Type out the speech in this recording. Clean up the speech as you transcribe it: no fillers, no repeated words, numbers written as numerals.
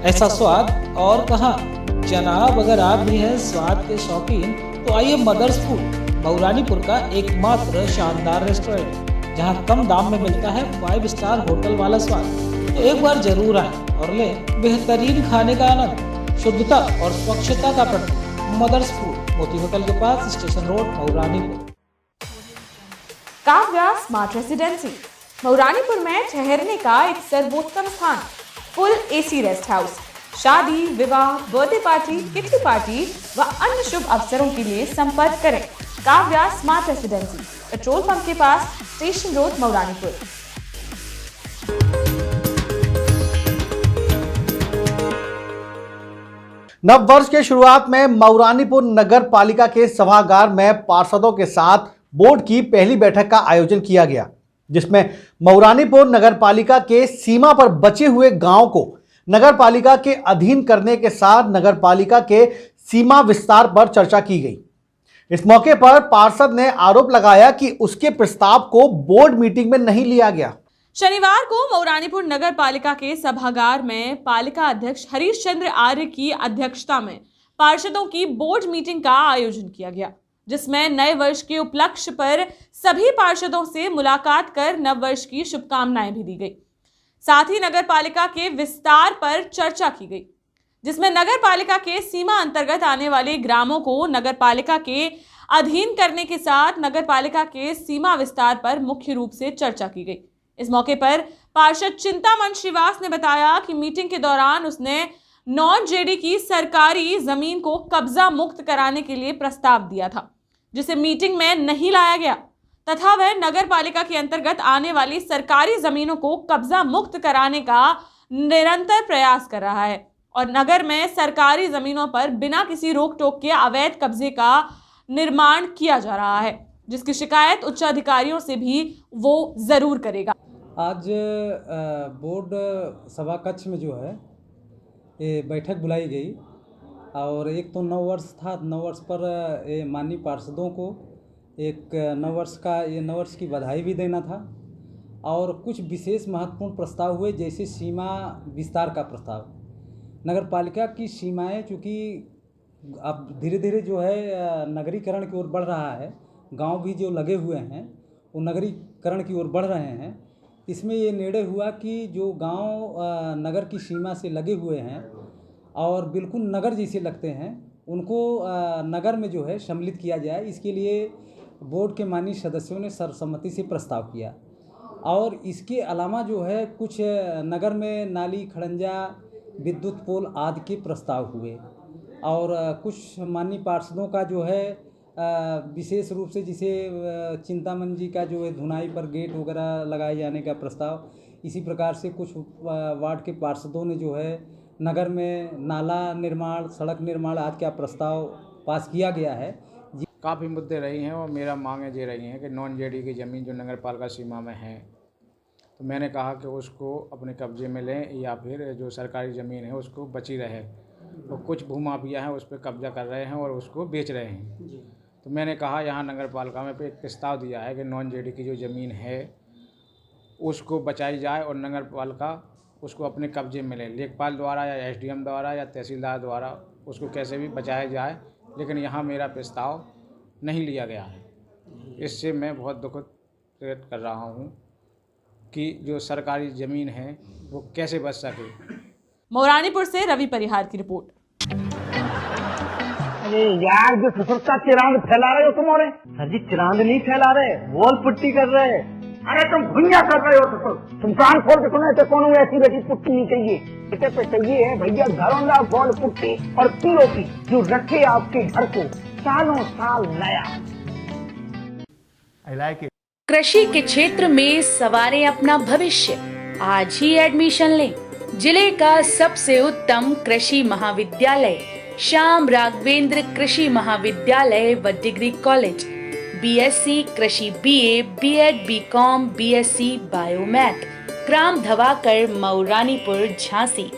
ऐसा स्वाद और कहाँ। जनाब, अगर आप भी हैं स्वाद के शौकीन तो आइए मदर्स फूड, मऊरानीपुर का एकमात्र शानदार रेस्टोरेंट, जहां कम दाम में मिलता है 5 स्टार होटल वाला स्वाद। तो एक बार जरूर आएं और लें बेहतरीन खाने का आनंद। शुद्धता और स्वच्छता का प्रतीक मदर्स फूड, मोती होटल के पास, station road, Mauranipur. Kavya smart residency, Mauranipur में ठहरने का एक सर्वोत्तम स्थान। Full AC rest house. शादी, विवाह, बर्थडे पार्टी, किटी पार्टी व अन्य शुभ अवसरों के लिए संपर्क करें Kavya smart residency, petrol pump के पास, स्टेशन रोड, मऊरानीपुर। नव वर्ष के शुरुआत में मऊरानीपुर नगर पालिका के सभागार में पार्षदों के साथ बोर्ड की पहली बैठक का आयोजन किया गया, जिसमें मऊरानीपुर नगर पालिका के सीमा पर बचे हुए गांव को नगर पालिका के अधीन करने के साथ नगर पालिका के सीमा विस्तार पर चर्चा की गई। इस मौके पर पार्षद ने आरोप लगाया कि उसके प्रस्ताव को बोर्ड मीटिंग में नहीं लिया गया। शनिवार को मऊरानीपुर नगर पालिका के सभागार में पालिका अध्यक्ष हरीश चंद्र आर्य की अध्यक्षता में पार्षदों की बोर्ड मीटिंग का आयोजन किया गया, जिसमें नए वर्ष के उपलक्ष्य पर सभी पार्षदों से मुलाकात कर नव वर्ष की शुभकामनाएं भी दी गई। साथ ही नगर पालिका के विस्तार पर चर्चा की गई, जिसमें नगर पालिका के सीमा अंतर्गत आने वाले ग्रामों को नगर पालिका के अधीन करने के साथ नगर पालिका के सीमा विस्तार पर मुख्य रूप से चर्चा की गई। इस मौके पर पार्षद चिंतामन श्रीवास ने बताया कि मीटिंग के दौरान उसने नॉन जेडी की सरकारी जमीन को कब्जा मुक्त कराने के लिए प्रस्ताव दिया था, जिसे मीटिंग में नहीं लाया गया, तथा वह नगर पालिका के अंतर्गत आने वाली सरकारी जमीनों को कब्जा मुक्त कराने का निरंतर प्रयास कर रहा है और नगर में सरकारी जमीनों पर बिना किसी रोक टोक के अवैध कब्जे का निर्माण किया जा रहा है, जिसकी शिकायत उच्च अधिकारियों से भी वो जरूर करेगा। आज बोर्ड सभा कक्ष में जो है ये बैठक बुलाई गई और एक तो नव वर्ष था। नव वर्ष पर माननीय पार्षदों को एक नव वर्ष की बधाई भी देना था और कुछ विशेष महत्वपूर्ण प्रस्ताव हुए, जैसे सीमा विस्तार का प्रस्ताव। नगर पालिका की सीमाएं चूँकि अब धीरे धीरे जो है नगरीकरण की ओर बढ़ रहा है, गांव भी जो लगे हुए हैं वो नगरीकरण की ओर बढ़ रहे हैं। इसमें ये निर्णय हुआ कि जो गांव नगर की सीमा से लगे हुए हैं और बिल्कुल नगर जैसे लगते हैं, उनको नगर में जो है सम्मिलित किया जाए। इसके लिए बोर्ड के माननीय सदस्यों ने सर्वसम्मति से प्रस्ताव किया और इसके अलावा जो है कुछ नगर में नाली, खड़ंजा, विद्युत पोल आदि के प्रस्ताव हुए और कुछ माननीय पार्षदों का जो है विशेष रूप से जिसे चिंतामन जी का जो है धुनाई पर गेट वगैरह लगाए जाने का प्रस्ताव, इसी प्रकार से कुछ वार्ड के पार्षदों ने जो है नगर में नाला निर्माण, सड़क निर्माण आदि का प्रस्ताव पास किया गया है। काफ़ी मुद्दे रही हैं और मेरा मांगें ये रही हैं कि नॉन जेडी की ज़मीन जो नगर पालिका सीमा में है, तो मैंने कहा कि उसको अपने कब्जे में लें या फिर जो सरकारी ज़मीन है उसको बची रहे। तो कुछ भूमाफिया हैं उस पर कब्जा कर रहे हैं और उसको बेच रहे हैं। तो मैंने कहा यहाँ नगर पालिका में एक प्रस्ताव दिया है कि नॉन जेडी की जो ज़मीन है उसको बचाई जाए और नगर पालिका उसको अपने कब्जे में ले, लेखपाल द्वारा या एसडीएम द्वारा या तहसीलदार द्वारा उसको कैसे भी बचाया जाए। लेकिन यहाँ मेरा प्रस्ताव नहीं लिया गया है। इससे मैं बहुत दुख व्यक्त कर रहा हूँ कि जो सरकारी ज़मीन है वो कैसे बच सके। मऊरानीपुर से रवि परिहार की रिपोर्ट। अरे यार, जो सशक्ता चिरांद फैला रहे हो तुम। और सर जी, चिरांद नहीं फैला रहे, वॉल पुट्टी कर रहे। अरे तुम भुइयां कर रहे हो। तो तुम कान खोल के सुने तो कौन ऐसी बेटी पुट्टी नहीं चाहिए। इसे पे चाहिए है भैया घरौंदा वॉल पुट्टी और पीओपी, जो रखे आपके घर को सालों साल नया। I like it. कृषि के क्षेत्र में सवारें अपना भविष्य। आज ही एडमिशन लें। जिले का सबसे उत्तम कृषि महाविद्यालय श्याम राघवेंद्र कृषि महाविद्यालय व डिग्री कॉलेज, बीएससी कृषि, BA, BEd, BCom, BSc biomath, ग्राम धवाकर, मऊरानीपुर, झांसी।